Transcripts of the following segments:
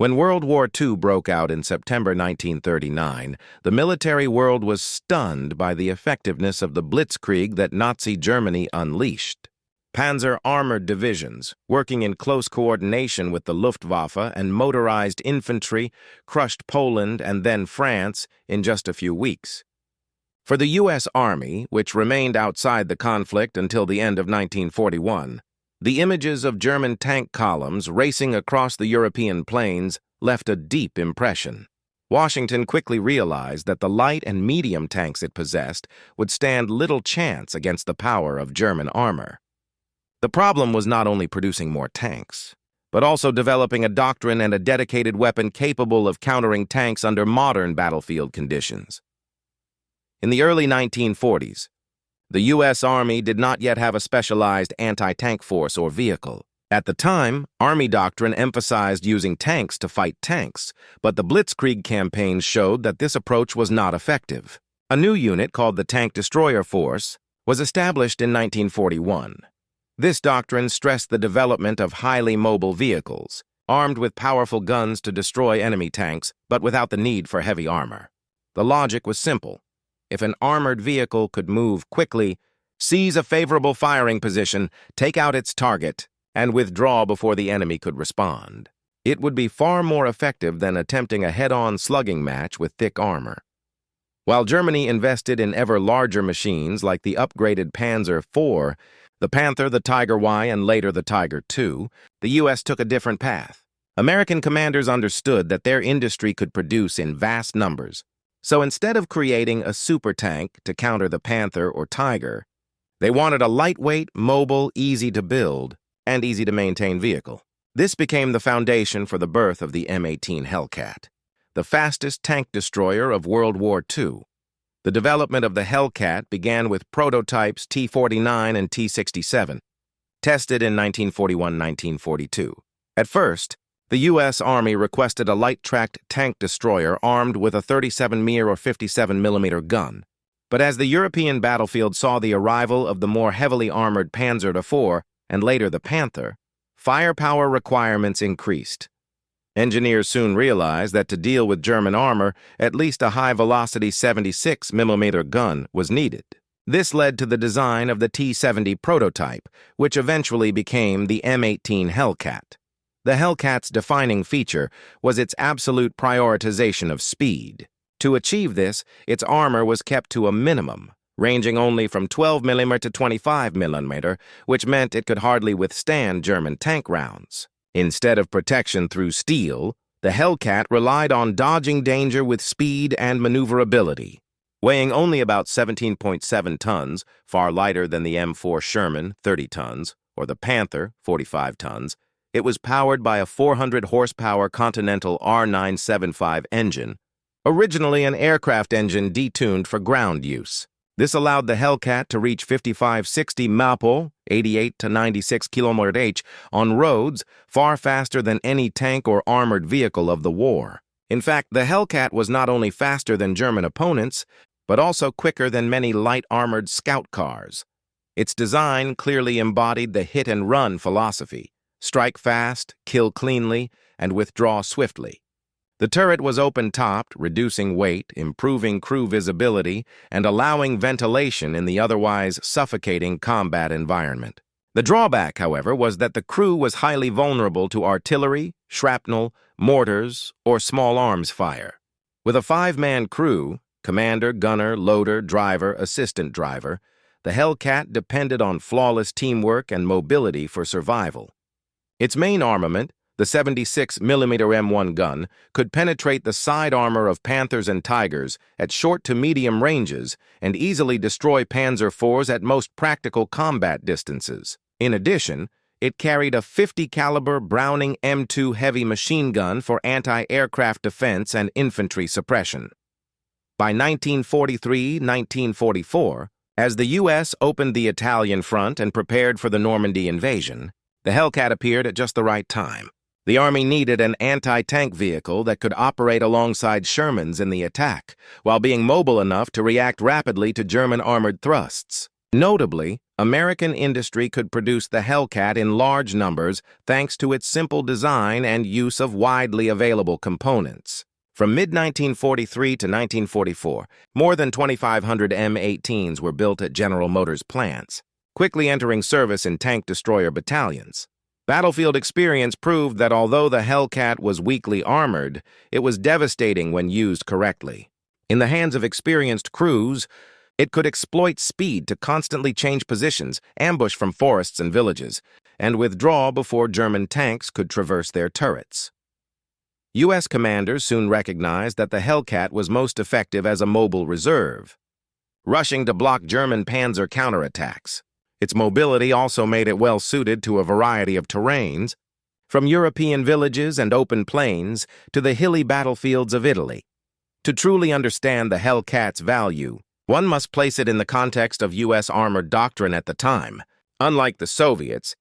When World War II broke out in September 1939, the military world was stunned by the effectiveness of the blitzkrieg that Nazi Germany unleashed. Panzer armored divisions, working in close coordination with the Luftwaffe and motorized infantry, crushed Poland and then France in just a few weeks. For the U.S. Army, which remained outside the conflict until the end of 1941, the images of German tank columns racing across the European plains left a deep impression. Washington quickly realized that the light and medium tanks it possessed would stand little chance against the power of German armor. The problem was not only producing more tanks, but also developing a doctrine and a dedicated weapon capable of countering tanks under modern battlefield conditions. In the early 1940s, the U.S. Army did not yet have a specialized anti-tank force or vehicle. At the time, Army doctrine emphasized using tanks to fight tanks, but the Blitzkrieg campaigns showed that this approach was not effective. A new unit called the Tank Destroyer Force was established in 1941. This doctrine stressed the development of highly mobile vehicles, armed with powerful guns to destroy enemy tanks, but without the need for heavy armor. The logic was simple. If an armored vehicle could move quickly, seize a favorable firing position, take out its target, and withdraw before the enemy could respond, it would be far more effective than attempting a head-on slugging match with thick armor. While Germany invested in ever larger machines like the upgraded Panzer IV, the Panther, the Tiger Y, and later the Tiger II, the U.S. took a different path. American commanders understood that their industry could produce in vast numbers. So instead of creating a super tank to counter the Panther or Tiger, they wanted a lightweight, mobile, easy-to-build, and easy-to-maintain vehicle. This became the foundation for the birth of the M18 Hellcat, the fastest tank destroyer of World War II. The development of the Hellcat began with prototypes T-49 and T-67, tested in 1941-1942. At first, the U.S. Army requested a light-tracked tank destroyer armed with a 37 mm or 57 mm gun. But as the European battlefield saw the arrival of the more heavily armored Panzer IV and later the Panther, firepower requirements increased. Engineers soon realized that to deal with German armor, at least a high-velocity 76 mm gun was needed. This led to the design of the T-70 prototype, which eventually became the M18 Hellcat. The Hellcat's defining feature was its absolute prioritization of speed. To achieve this, its armor was kept to a minimum, ranging only from 12 mm to 25 mm, which meant it could hardly withstand German tank rounds. Instead of protection through steel, the Hellcat relied on dodging danger with speed and maneuverability. Weighing only about 17.7 tons, far lighter than the M4 Sherman, 30 tons, or the Panther, 45 tons, it was powered by a 400-horsepower Continental R975 engine, originally an aircraft engine detuned for ground use. This allowed the Hellcat to reach 55-60 mph, 88 to 96 km/h, on roads far faster than any tank or armored vehicle of the war. In fact, the Hellcat was not only faster than German opponents, but also quicker than many light-armored scout cars. Its design clearly embodied the hit-and-run philosophy: strike fast, kill cleanly, and withdraw swiftly. The turret was open-topped, reducing weight, improving crew visibility, and allowing ventilation in the otherwise suffocating combat environment. The drawback, however, was that the crew was highly vulnerable to artillery, shrapnel, mortars, or small arms fire. With a 5-man crew, commander, gunner, loader, driver, assistant driver, the Hellcat depended on flawless teamwork and mobility for survival. Its main armament, the 76 mm M1 gun, could penetrate the side armor of Panthers and Tigers at short to medium ranges and easily destroy Panzer IVs at most practical combat distances. In addition, it carried a 50 caliber Browning M2 heavy machine gun for anti-aircraft defense and infantry suppression. By 1943-1944, as the U.S. opened the Italian front and prepared for the Normandy invasion, the Hellcat appeared at just the right time. The Army needed an anti-tank vehicle that could operate alongside Shermans in the attack, while being mobile enough to react rapidly to German armored thrusts. Notably, American industry could produce the Hellcat in large numbers thanks to its simple design and use of widely available components. From mid-1943 to 1944, more than 2,500 M18s were built at General Motors plants, quickly entering service in tank destroyer battalions. Battlefield experience proved that although the Hellcat was weakly armored, it was devastating when used correctly. In the hands of experienced crews, it could exploit speed to constantly change positions, ambush from forests and villages, and withdraw before German tanks could traverse their turrets. U.S. commanders soon recognized that the Hellcat was most effective as a mobile reserve, rushing to block German Panzer counterattacks. Its mobility also made it well-suited to a variety of terrains, from European villages and open plains to the hilly battlefields of Italy. To truly understand the Hellcat's value, one must place it in the context of U.S. armored doctrine at the time. Unlike the Soviets,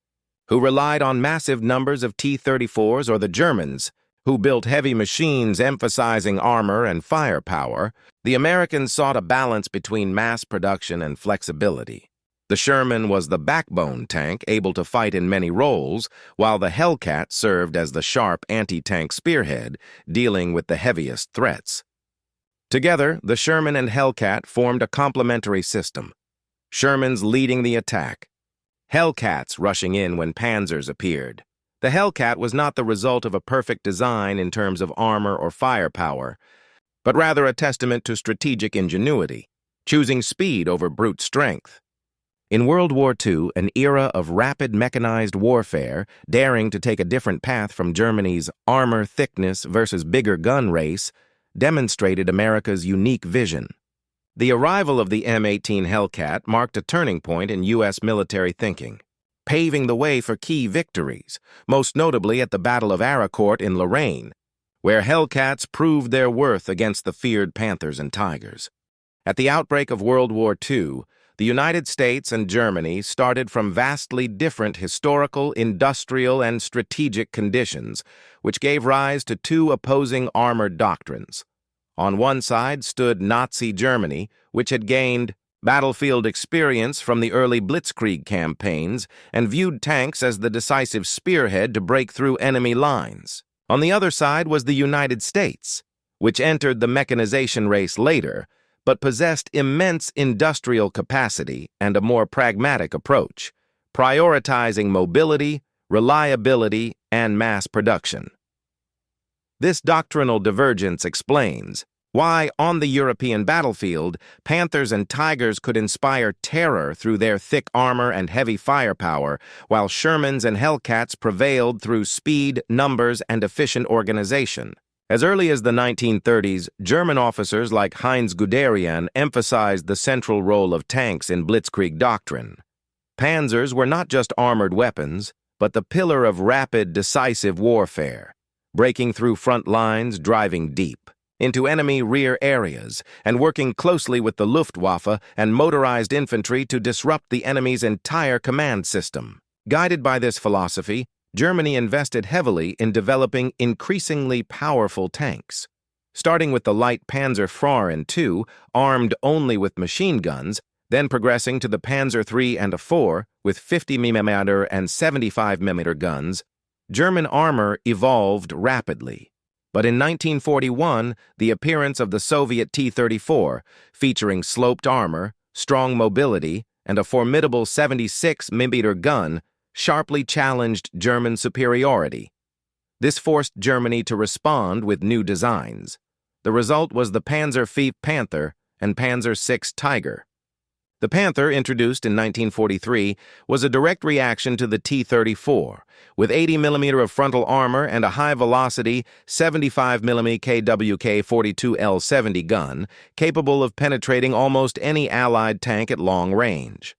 who relied on massive numbers of T-34s, or the Germans, who built heavy machines emphasizing armor and firepower, the Americans sought a balance between mass production and flexibility. The Sherman was the backbone tank, able to fight in many roles, while the Hellcat served as the sharp anti-tank spearhead, dealing with the heaviest threats. Together, the Sherman and Hellcat formed a complementary system, Shermans leading the attack, Hellcats rushing in when Panzers appeared. The Hellcat was not the result of a perfect design in terms of armor or firepower, but rather a testament to strategic ingenuity, choosing speed over brute strength. In World War II, an era of rapid mechanized warfare, daring to take a different path from Germany's armor thickness versus bigger gun race, demonstrated America's unique vision. The arrival of the M18 Hellcat marked a turning point in U.S. military thinking, paving the way for key victories, most notably at the Battle of Arracourt in Lorraine, where Hellcats proved their worth against the feared Panthers and Tigers. At the outbreak of World War II, the United States and Germany started from vastly different historical, industrial, and strategic conditions, which gave rise to two opposing armored doctrines. On one side stood Nazi Germany, which had gained battlefield experience from the early Blitzkrieg campaigns and viewed tanks as the decisive spearhead to break through enemy lines. On the other side was the United States, which entered the mechanization race later, but possessed immense industrial capacity and a more pragmatic approach, prioritizing mobility, reliability, and mass production. This doctrinal divergence explains why, on the European battlefield, Panthers and Tigers could inspire terror through their thick armor and heavy firepower, while Shermans and Hellcats prevailed through speed, numbers, and efficient organization. As early as the 1930s, German officers like Heinz Guderian emphasized the central role of tanks in Blitzkrieg doctrine. Panzers were not just armored weapons, but the pillar of rapid, decisive warfare, breaking through front lines, driving deep into enemy rear areas, and working closely with the Luftwaffe and motorized infantry to disrupt the enemy's entire command system. Guided by this philosophy, Germany invested heavily in developing increasingly powerful tanks. Starting with the light Panzer II, armed only with machine guns, then progressing to the Panzer III and IV with 50 mm and 75 mm guns, German armor evolved rapidly. But in 1941, the appearance of the Soviet T-34, featuring sloped armor, strong mobility, and a formidable 76 mm gun, sharply challenged German superiority. This forced Germany to respond with new designs. The result was the Panzer V Panther and Panzer VI Tiger. The Panther, introduced in 1943, was a direct reaction to the T-34, with 80 mm of frontal armor and a high-velocity 75 mm KWK-42L70 gun, capable of penetrating almost any Allied tank at long range.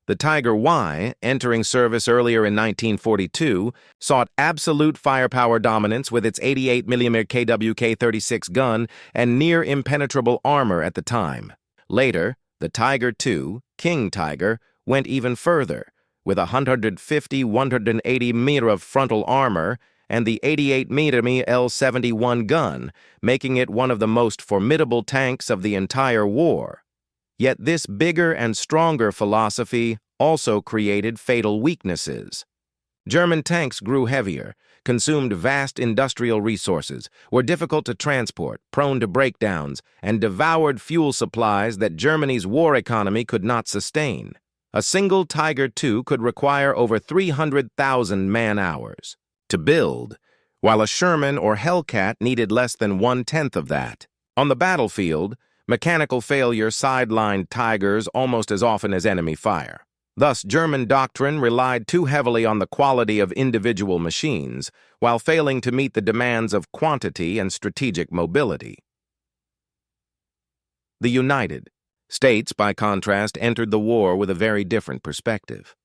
The Tiger Y, entering service earlier in 1942, sought absolute firepower dominance with its 88 mm KWK-36 gun and near-impenetrable armor at the time. Later, the Tiger II, King Tiger, went even further, with 150-180 mm of frontal armor and the 88 mm L71 gun, making it one of the most formidable tanks of the entire war. Yet this bigger and stronger philosophy also created fatal weaknesses. German tanks grew heavier, consumed vast industrial resources, were difficult to transport, prone to breakdowns, and devoured fuel supplies that Germany's war economy could not sustain. A single Tiger II could require over 300,000 man-hours to build, while a Sherman or Hellcat needed less than one-tenth of that. On the battlefield, mechanical failure sidelined Tigers almost as often as enemy fire. Thus, German doctrine relied too heavily on the quality of individual machines, while failing to meet the demands of quantity and strategic mobility. The United States, by contrast, entered the war with a very different perspective.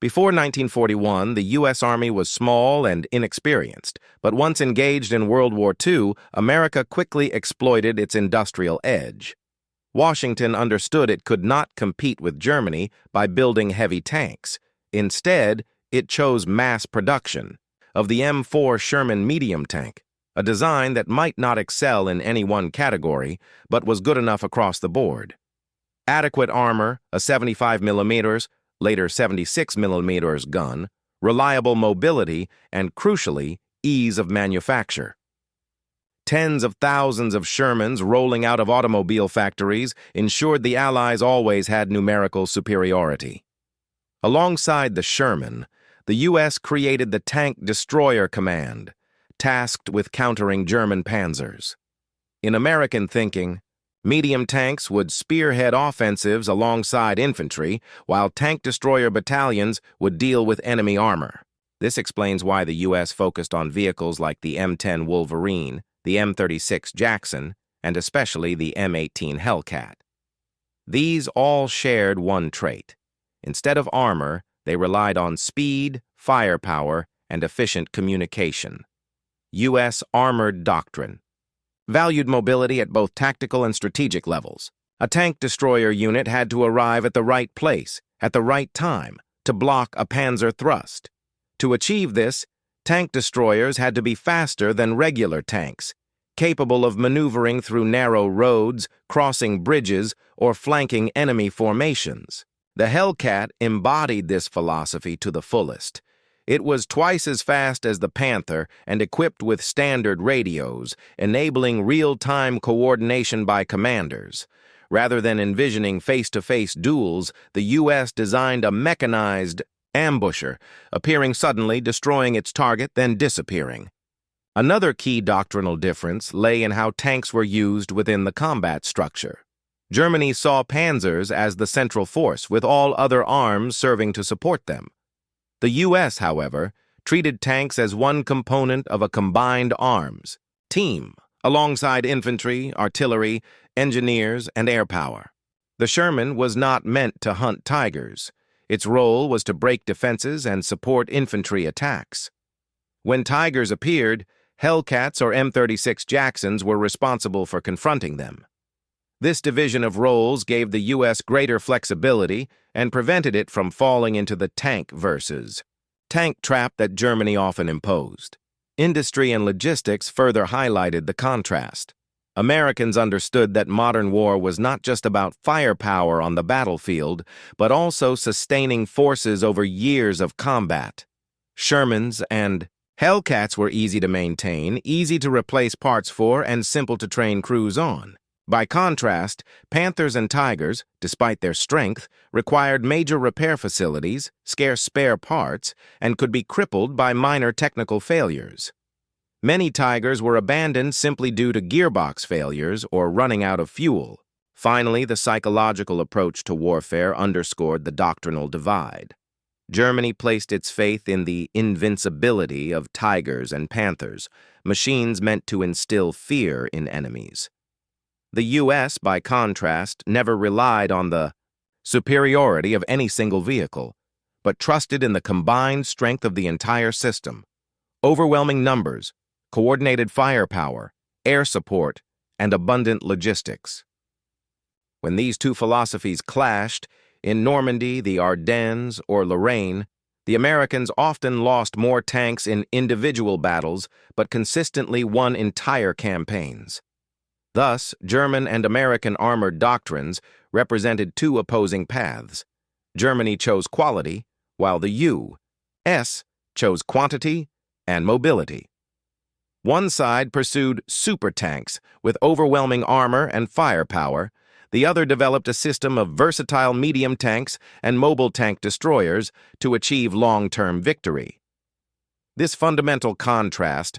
Before 1941, the U.S. Army was small and inexperienced, but once engaged in World War II, America quickly exploited its industrial edge. Washington understood it could not compete with Germany by building heavy tanks. Instead, it chose mass production of the M4 Sherman medium tank, a design that might not excel in any one category, but was good enough across the board. Adequate armor, a 75mm, later 76mm gun, reliable mobility, and crucially, ease of manufacture. Tens of thousands of Shermans rolling out of automobile factories ensured the Allies always had numerical superiority. Alongside the Sherman, the U.S. created the Tank Destroyer Command, tasked with countering German Panzers. In American thinking, medium tanks would spearhead offensives alongside infantry, while tank destroyer battalions would deal with enemy armor. This explains why the U.S. focused on vehicles like the M10 Wolverine, the M36 Jackson, and especially the M18 Hellcat. These all shared one trait. Instead of armor, they relied on speed, firepower, and efficient communication. U.S. Armored Doctrine valued mobility at both tactical and strategic levels. A tank destroyer unit had to arrive at the right place, at the right time, to block a panzer thrust. To achieve this, tank destroyers had to be faster than regular tanks, capable of maneuvering through narrow roads, crossing bridges, or flanking enemy formations. The Hellcat embodied this philosophy to the fullest. It was twice as fast as the Panther and equipped with standard radios, enabling real-time coordination by commanders. Rather than envisioning face-to-face duels, the U.S. designed a mechanized ambusher, appearing suddenly, destroying its target, then disappearing. Another key doctrinal difference lay in how tanks were used within the combat structure. Germany saw Panzers as the central force, with all other arms serving to support them. The U.S., however, treated tanks as one component of a combined arms team, alongside infantry, artillery, engineers, and air power. The Sherman was not meant to hunt Tigers. Its role was to break defenses and support infantry attacks. When Tigers appeared, Hellcats or M36 Jacksons were responsible for confronting them. This division of roles gave the U.S. greater flexibility and prevented it from falling into the tank versus tank trap that Germany often imposed. Industry and logistics further highlighted the contrast. Americans understood that modern war was not just about firepower on the battlefield, but also sustaining forces over years of combat. Shermans and Hellcats were easy to maintain, easy to replace parts for, and simple to train crews on. By contrast, Panthers and Tigers, despite their strength, required major repair facilities, scarce spare parts, and could be crippled by minor technical failures. Many Tigers were abandoned simply due to gearbox failures or running out of fuel. Finally, the psychological approach to warfare underscored the doctrinal divide. Germany placed its faith in the invincibility of Tigers and Panthers, machines meant to instill fear in enemies. The U.S., by contrast, never relied on the superiority of any single vehicle, but trusted in the combined strength of the entire system. Overwhelming numbers, coordinated firepower, air support, and abundant logistics. When these two philosophies clashed, in Normandy, the Ardennes, or Lorraine, the Americans often lost more tanks in individual battles, but consistently won entire campaigns. Thus, German and American armored doctrines represented two opposing paths. Germany chose quality, while the U.S. chose quantity and mobility. One side pursued super tanks with overwhelming armor and firepower. The other developed a system of versatile medium tanks and mobile tank destroyers to achieve long-term victory. This fundamental contrast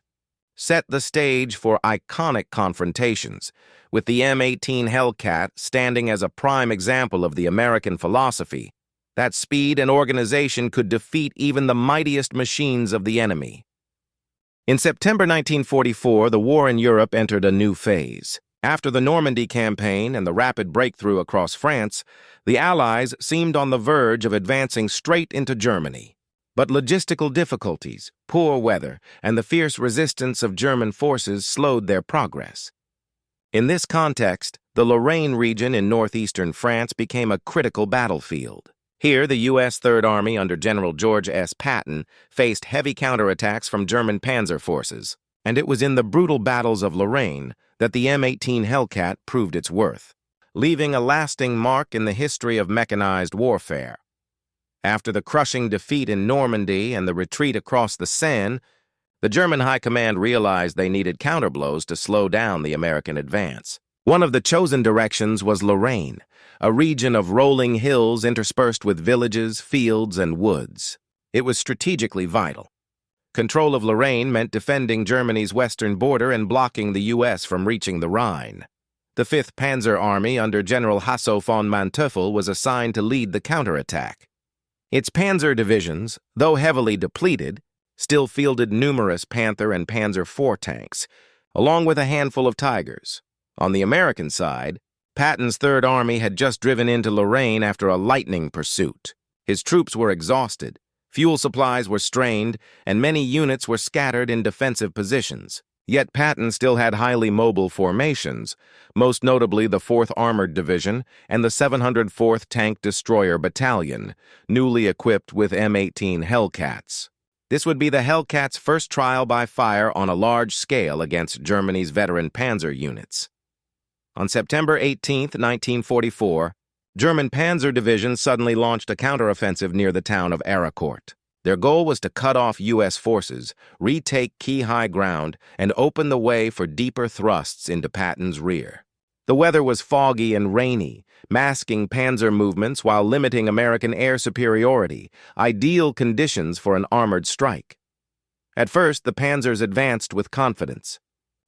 set the stage for iconic confrontations, with the M18 Hellcat standing as a prime example of the American philosophy that speed and organization could defeat even the mightiest machines of the enemy. In September 1944, the war in Europe entered a new phase. After the Normandy campaign and the rapid breakthrough across France, the Allies seemed on the verge of advancing straight into Germany. But logistical difficulties, poor weather, and the fierce resistance of German forces slowed their progress. In this context, the Lorraine region in northeastern France became a critical battlefield. Here, the U.S. Third Army under General George S. Patton faced heavy counterattacks from German Panzer forces, and it was in the brutal battles of Lorraine that the M18 Hellcat proved its worth, leaving a lasting mark in the history of mechanized warfare. After the crushing defeat in Normandy and the retreat across the Seine, the German High Command realized they needed counterblows to slow down the American advance. One of the chosen directions was Lorraine, a region of rolling hills interspersed with villages, fields, and woods. It was strategically vital. Control of Lorraine meant defending Germany's western border and blocking the U.S. from reaching the Rhine. The 5th Panzer Army under General Hasso von Manteuffel was assigned to lead the counterattack. Its panzer divisions, though heavily depleted, still fielded numerous Panther and Panzer IV tanks, along with a handful of Tigers. On the American side, Patton's Third Army had just driven into Lorraine after a lightning pursuit. His troops were exhausted, fuel supplies were strained, and many units were scattered in defensive positions. Yet Patton still had highly mobile formations, most notably the 4th Armored Division and the 704th Tank Destroyer Battalion, newly equipped with M18 Hellcats. This would be the Hellcats' first trial by fire on a large scale against Germany's veteran Panzer units. On September 18, 1944, German Panzer Division suddenly launched a counteroffensive near the town of Aracourt. Their goal was to cut off U.S. forces, retake key high ground, and open the way for deeper thrusts into Patton's rear. The weather was foggy and rainy, masking Panzer movements while limiting American air superiority, ideal conditions for an armored strike. At first, the Panzers advanced with confidence.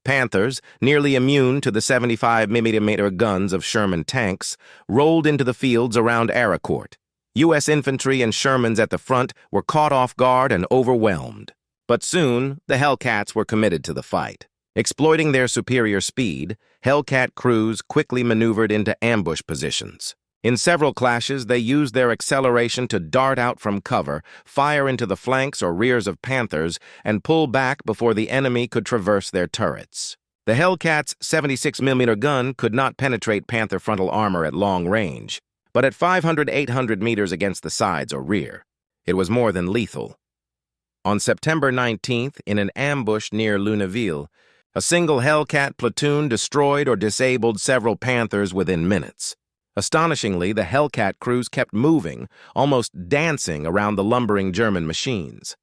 Panthers, nearly immune to the 75mm guns of Sherman tanks, rolled into the fields around Aracourt. U.S. infantry and Shermans at the front were caught off guard and overwhelmed. But soon, the Hellcats were committed to the fight. Exploiting their superior speed, Hellcat crews quickly maneuvered into ambush positions. In several clashes, they used their acceleration to dart out from cover, fire into the flanks or rears of Panthers, and pull back before the enemy could traverse their turrets. The Hellcat's 76mm gun could not penetrate Panther frontal armor at long range, but at 500-800 meters against the sides or rear, it was more than lethal. On September 19th, in an ambush near Luneville, a single Hellcat platoon destroyed or disabled several Panthers within minutes. Astonishingly, the Hellcat crews kept moving, almost dancing around the lumbering German machines.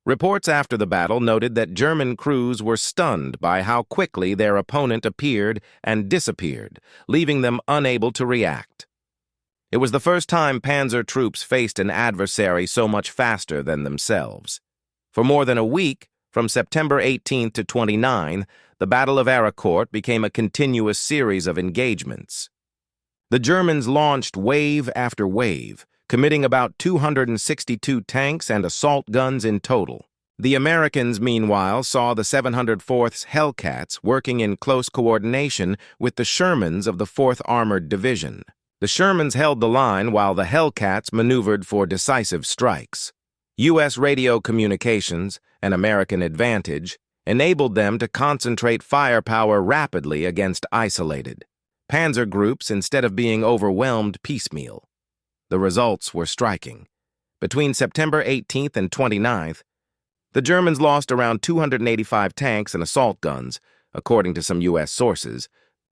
Reports after the battle noted that German crews were stunned by how quickly their opponent appeared and disappeared, leaving them unable to react. It was the first time Panzer troops faced an adversary so much faster than themselves. For more than a week, from September 18 to 29, the Battle of Arracourt became a continuous series of engagements. The Germans launched wave after wave, committing about 262 tanks and assault guns in total. The Americans, meanwhile, saw the 704th Hellcats working in close coordination with the Shermans of the 4th Armored Division. The Shermans held the line while the Hellcats maneuvered for decisive strikes. U.S. radio communications, an American advantage, enabled them to concentrate firepower rapidly against isolated Panzer groups instead of being overwhelmed piecemeal. The results were striking. Between September 18th and 29th, the Germans lost around 285 tanks and assault guns, according to some U.S. sources,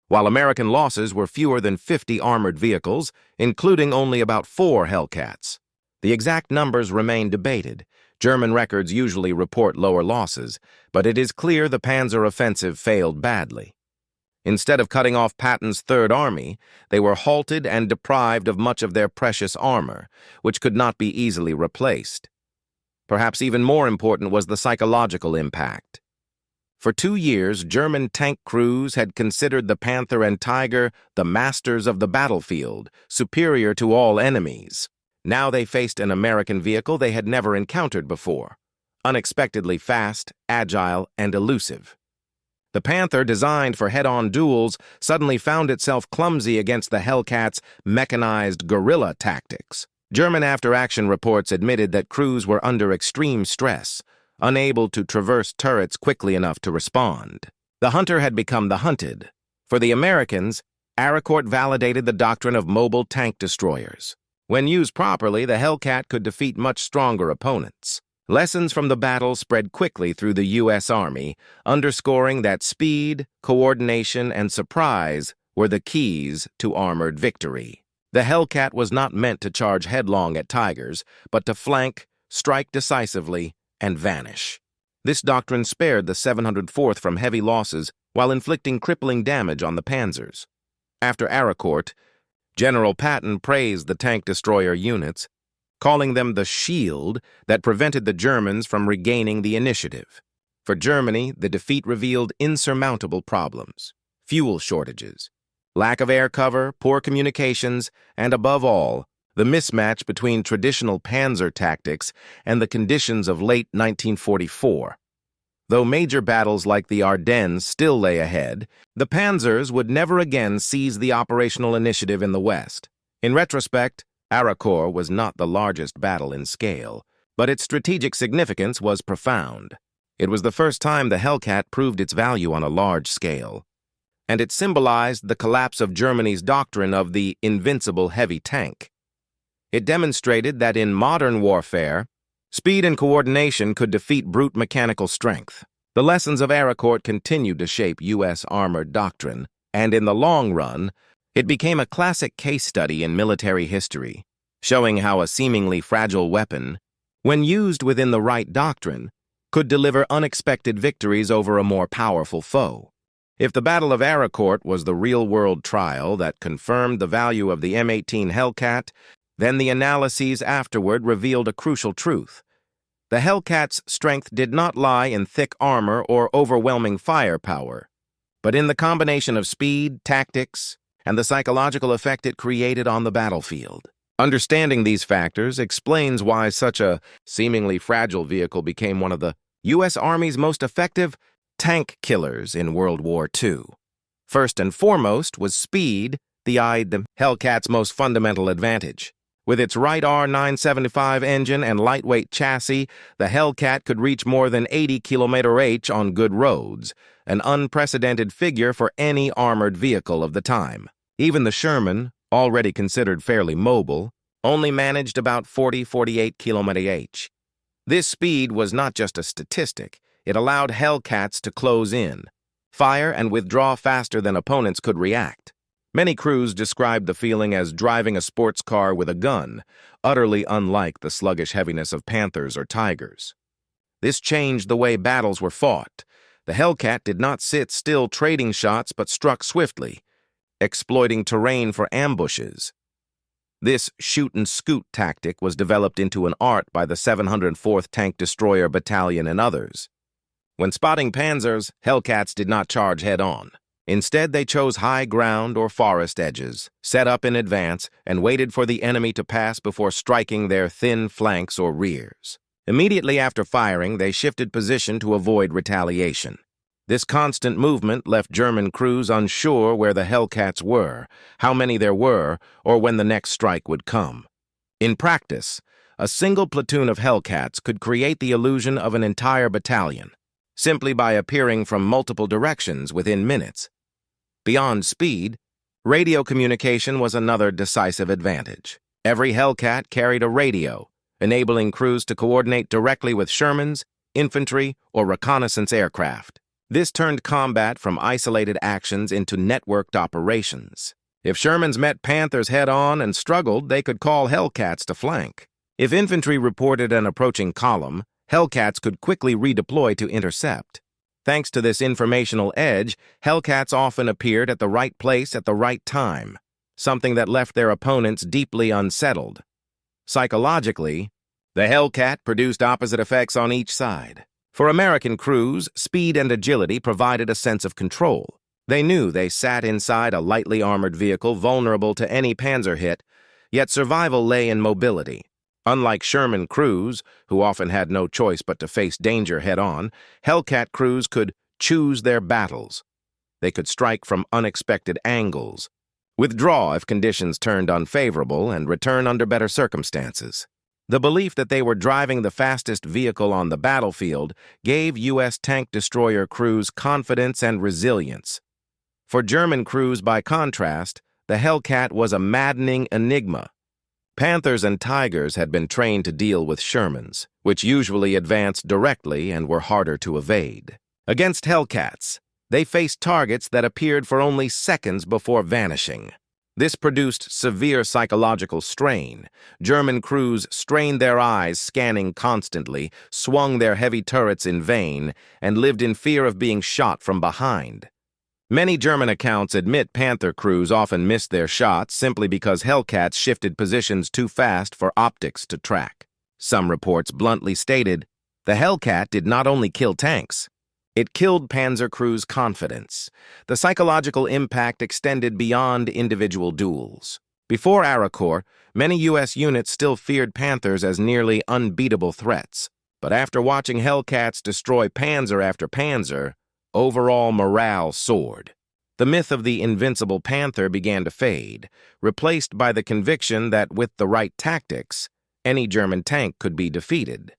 while American losses were fewer than 50 armored vehicles, including only about 4 Hellcats. The exact numbers remain debated. German records usually report lower losses, but it is clear the Panzer offensive failed badly. Instead of cutting off Patton's Third Army, they were halted and deprived of much of their precious armor, which could not be easily replaced. Perhaps even more important was the psychological impact. For 2 years, German tank crews had considered the Panther and Tiger the masters of the battlefield, superior to all enemies. Now they faced an American vehicle they had never encountered before, unexpectedly fast, agile, and elusive. The Panther, designed for head-on duels, suddenly found itself clumsy against the Hellcat's mechanized guerrilla tactics. German after-action reports admitted that crews were under extreme stress, unable to traverse turrets quickly enough to respond. The hunter had become the hunted. For the Americans, Aracourt validated the doctrine of mobile tank destroyers. When used properly, the Hellcat could defeat much stronger opponents. Lessons from the battle spread quickly through the U.S. Army, underscoring that speed, coordination, and surprise were the keys to armored victory. The Hellcat was not meant to charge headlong at Tigers, but to flank, strike decisively, and vanish. This doctrine spared the 704th from heavy losses while inflicting crippling damage on the Panzers. After Aracourt, General Patton praised the tank destroyer units, calling them the shield that prevented the Germans from regaining the initiative. For Germany, the defeat revealed insurmountable problems: fuel shortages, lack of air cover, poor communications, and above all, the mismatch between traditional Panzer tactics and the conditions of late 1944. Though major battles like the Ardennes still lay ahead, the Panzers would never again seize the operational initiative in the West. In retrospect, Aracourt was not the largest battle in scale, but its strategic significance was profound. It was the first time the Hellcat proved its value on a large scale, and it symbolized the collapse of Germany's doctrine of the invincible heavy tank. It demonstrated that in modern warfare, speed and coordination could defeat brute mechanical strength. The lessons of Aracourt continued to shape U.S. armored doctrine, and in the long run, it became a classic case study in military history, showing how a seemingly fragile weapon, when used within the right doctrine, could deliver unexpected victories over a more powerful foe. If the Battle of Arracourt was the real-world trial that confirmed the value of the M18 Hellcat, then the analyses afterward revealed a crucial truth. The Hellcat's strength did not lie in thick armor or overwhelming firepower, but in the combination of speed, tactics, and the psychological effect it created on the battlefield. Understanding these factors explains why such a seemingly fragile vehicle became one of the U.S. Army's most effective tank killers in World War II. First and foremost was speed, the Hellcat's most fundamental advantage. With its Wright R975 engine and lightweight chassis, the Hellcat could reach more than 80 km/h on good roads, an unprecedented figure for any armored vehicle of the time. Even the Sherman, already considered fairly mobile, only managed about 40-48 km/h. This speed was not just a statistic. It allowed Hellcats to close in, fire, and withdraw faster than opponents could react. Many crews described the feeling as driving a sports car with a gun, utterly unlike the sluggish heaviness of Panthers or Tigers. This changed the way battles were fought. The Hellcat did not sit still trading shots but struck swiftly, exploiting terrain for ambushes. This shoot-and-scoot tactic was developed into an art by the 704th Tank Destroyer Battalion and others. When spotting Panzers, Hellcats did not charge head-on. Instead, they chose high ground or forest edges, set up in advance, and waited for the enemy to pass before striking their thin flanks or rears. Immediately after firing, they shifted position to avoid retaliation. This constant movement left German crews unsure where the Hellcats were, how many there were, or when the next strike would come. In practice, a single platoon of Hellcats could create the illusion of an entire battalion, simply by appearing from multiple directions within minutes. Beyond speed, radio communication was another decisive advantage. Every Hellcat carried a radio, enabling crews to coordinate directly with Shermans, infantry, or reconnaissance aircraft. This turned combat from isolated actions into networked operations. If Shermans met Panthers head-on and struggled, they could call Hellcats to flank. If infantry reported an approaching column, Hellcats could quickly redeploy to intercept. Thanks to this informational edge, Hellcats often appeared at the right place at the right time, something that left their opponents deeply unsettled. Psychologically, the Hellcat produced opposite effects on each side. For American crews, speed and agility provided a sense of control. They knew they sat inside a lightly armored vehicle vulnerable to any Panzer hit, yet survival lay in mobility. Unlike Sherman crews, who often had no choice but to face danger head-on, Hellcat crews could choose their battles. They could strike from unexpected angles, withdraw if conditions turned unfavorable, and return under better circumstances. The belief that they were driving the fastest vehicle on the battlefield gave U.S. tank destroyer crews confidence and resilience. For German crews, by contrast, the Hellcat was a maddening enigma. Panthers and Tigers had been trained to deal with Shermans, which usually advanced directly and were harder to evade. Against Hellcats, they faced targets that appeared for only seconds before vanishing. This produced severe psychological strain. German crews strained their eyes, scanning constantly, swung their heavy turrets in vain, and lived in fear of being shot from behind. Many German accounts admit Panther crews often missed their shots simply because Hellcats shifted positions too fast for optics to track. Some reports bluntly stated, the Hellcat did not only kill tanks, it killed Panzer crews' confidence. The psychological impact extended beyond individual duels. Before Aracourt, many U.S. units still feared Panthers as nearly unbeatable threats. But after watching Hellcats destroy Panzer after Panzer, overall morale soared. The myth of the invincible Panther began to fade, replaced by the conviction that with the right tactics, any German tank could be defeated.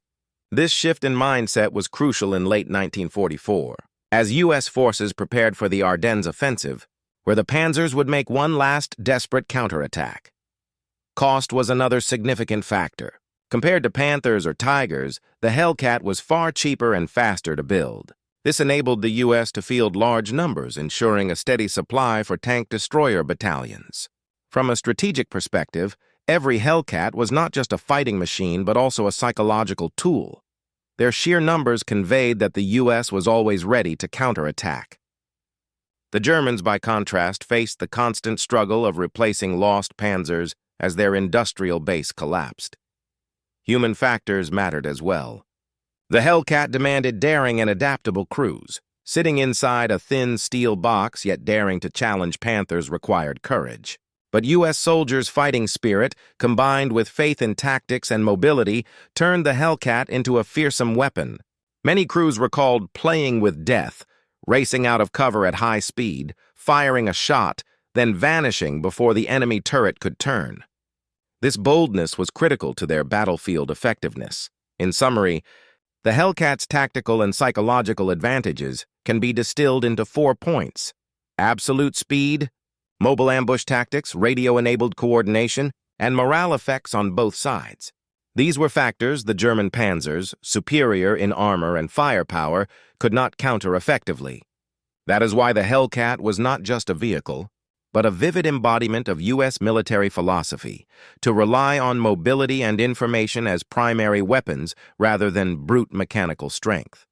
This shift in mindset was crucial in late 1944, as U.S. forces prepared for the Ardennes offensive, where the Panzers would make one last desperate counterattack. Cost was another significant factor. Compared to Panthers or Tigers, the Hellcat was far cheaper and faster to build. This enabled the U.S. to field large numbers, ensuring a steady supply for tank destroyer battalions. From a strategic perspective, every Hellcat was not just a fighting machine but also a psychological tool. Their sheer numbers conveyed that the U.S. was always ready to counterattack. The Germans, by contrast, faced the constant struggle of replacing lost Panzers as their industrial base collapsed. Human factors mattered as well. The Hellcat demanded daring and adaptable crews. Sitting inside a thin steel box yet daring to challenge Panthers required courage. But U.S. soldiers' fighting spirit, combined with faith in tactics and mobility, turned the Hellcat into a fearsome weapon. Many crews recalled playing with death, racing out of cover at high speed, firing a shot, then vanishing before the enemy turret could turn. This boldness was critical to their battlefield effectiveness. In summary, the Hellcat's tactical and psychological advantages can be distilled into 4 points: absolute speed, mobile ambush tactics, radio-enabled coordination, and morale effects on both sides. These were factors the German Panzers, superior in armor and firepower, could not counter effectively. That is why the Hellcat was not just a vehicle, but a vivid embodiment of U.S. military philosophy, to rely on mobility and information as primary weapons rather than brute mechanical strength.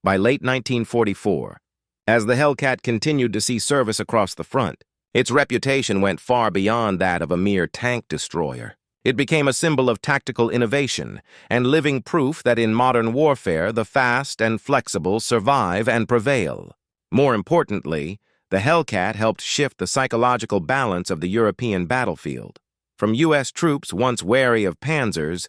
By late 1944, as the Hellcat continued to see service across the front, its reputation went far beyond that of a mere tank destroyer. It became a symbol of tactical innovation and living proof that in modern warfare the fast and flexible survive and prevail. More importantly, the Hellcat helped shift the psychological balance of the European battlefield, from U.S. troops once wary of Panzers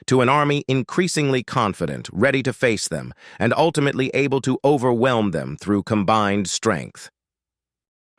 to an army increasingly confident, ready to face them, and ultimately able to overwhelm them through combined strength.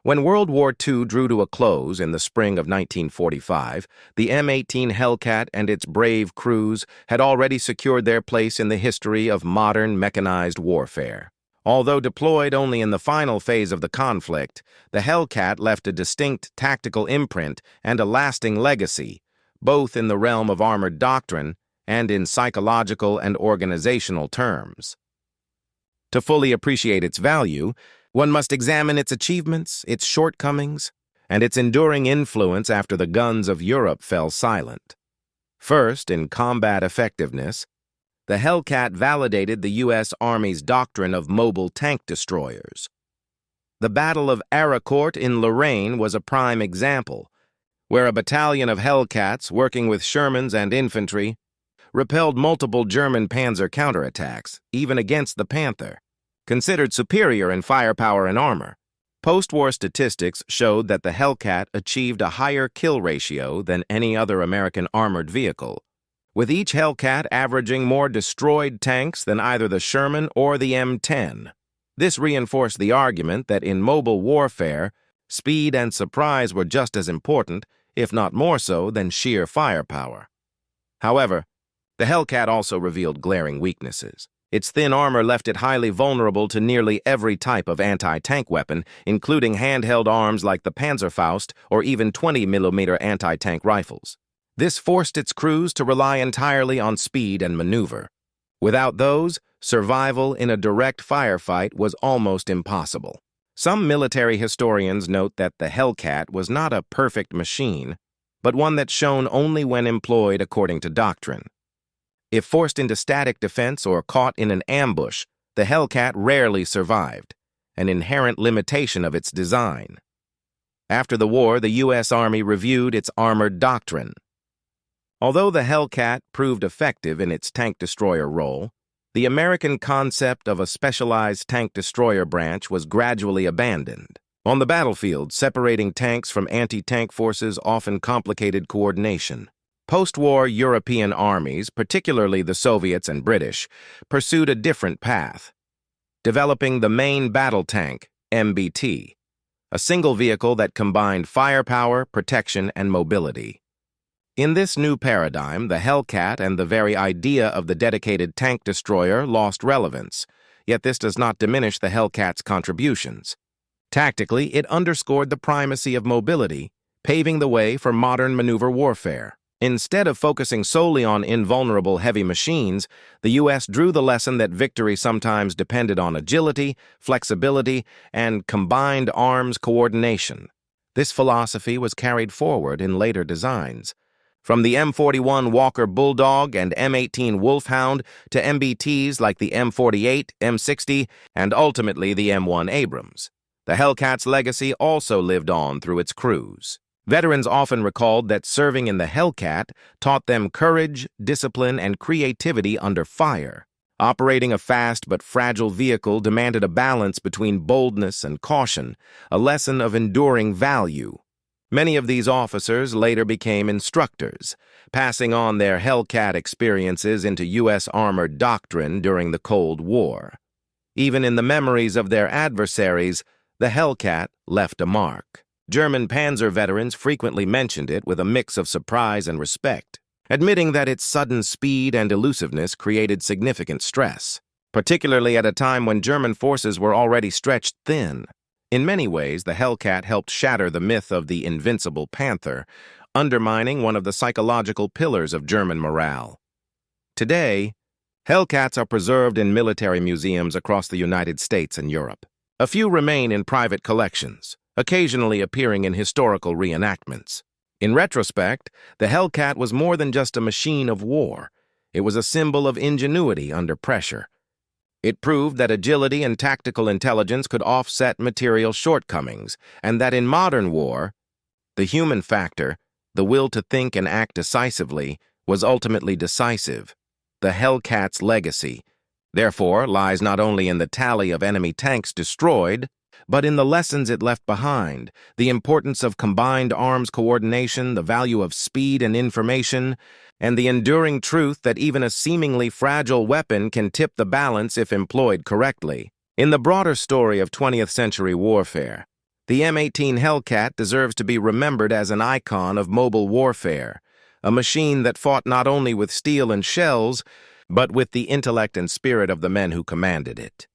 When World War II drew to a close in the spring of 1945, the M18 Hellcat and its brave crews had already secured their place in the history of modern mechanized warfare. Although deployed only in the final phase of the conflict, the Hellcat left a distinct tactical imprint and a lasting legacy, both in the realm of armored doctrine and in psychological and organizational terms. To fully appreciate its value, one must examine its achievements, its shortcomings, and its enduring influence after the guns of Europe fell silent. First, in combat effectiveness, the Hellcat validated the U.S. Army's doctrine of mobile tank destroyers. The Battle of Arracourt in Lorraine was a prime example, where a battalion of Hellcats working with Shermans and infantry repelled multiple German Panzer counterattacks, even against the Panther, considered superior in firepower and armor. Post-war statistics showed that the Hellcat achieved a higher kill ratio than any other American armored vehicle, with each Hellcat averaging more destroyed tanks than either the Sherman or the M10. This reinforced the argument that in mobile warfare, speed and surprise were just as important, if not more so, than sheer firepower. However, the Hellcat also revealed glaring weaknesses. Its thin armor left it highly vulnerable to nearly every type of anti-tank weapon, including handheld arms like the Panzerfaust or even 20mm anti-tank rifles. This forced its crews to rely entirely on speed and maneuver. Without those, survival in a direct firefight was almost impossible. Some military historians note that the Hellcat was not a perfect machine, but one that shone only when employed according to doctrine. If forced into static defense or caught in an ambush, the Hellcat rarely survived, an inherent limitation of its design. After the war, the U.S. Army reviewed its armored doctrine. Although the Hellcat proved effective in its tank destroyer role, the American concept of a specialized tank destroyer branch was gradually abandoned. On the battlefield, separating tanks from anti-tank forces often complicated coordination. Post-war European armies, particularly the Soviets and British, pursued a different path, developing the main battle tank, MBT, a single vehicle that combined firepower, protection, and mobility. In this new paradigm, the Hellcat and the very idea of the dedicated tank destroyer lost relevance, yet this does not diminish the Hellcat's contributions. Tactically, it underscored the primacy of mobility, paving the way for modern maneuver warfare. Instead of focusing solely on invulnerable heavy machines, the U.S. drew the lesson that victory sometimes depended on agility, flexibility, and combined arms coordination. This philosophy was carried forward in later designs. From the M41 Walker Bulldog and M18 Wolfhound to MBTs like the M48, M60, and ultimately the M1 Abrams. The Hellcat's legacy also lived on through its crews. Veterans often recalled that serving in the Hellcat taught them courage, discipline, and creativity under fire. Operating a fast but fragile vehicle demanded a balance between boldness and caution, a lesson of enduring value. Many of these officers later became instructors, passing on their Hellcat experiences into U.S. armored doctrine during the Cold War. Even in the memories of their adversaries, the Hellcat left a mark. German Panzer veterans frequently mentioned it with a mix of surprise and respect, admitting that its sudden speed and elusiveness created significant stress, particularly at a time when German forces were already stretched thin. In many ways, the Hellcat helped shatter the myth of the invincible Panther, undermining one of the psychological pillars of German morale. Today, Hellcats are preserved in military museums across the United States and Europe. A few remain in private collections, occasionally appearing in historical reenactments. In retrospect, the Hellcat was more than just a machine of war. It was a symbol of ingenuity under pressure. It proved that agility and tactical intelligence could offset material shortcomings, and that in modern war, the human factor, the will to think and act decisively, was ultimately decisive. The Hellcat's legacy, therefore, lies not only in the tally of enemy tanks destroyed, but in the lessons it left behind, the importance of combined arms coordination, the value of speed and information, and the enduring truth that even a seemingly fragile weapon can tip the balance if employed correctly. In the broader story of 20th century warfare, the M18 Hellcat deserves to be remembered as an icon of mobile warfare, a machine that fought not only with steel and shells, but with the intellect and spirit of the men who commanded it.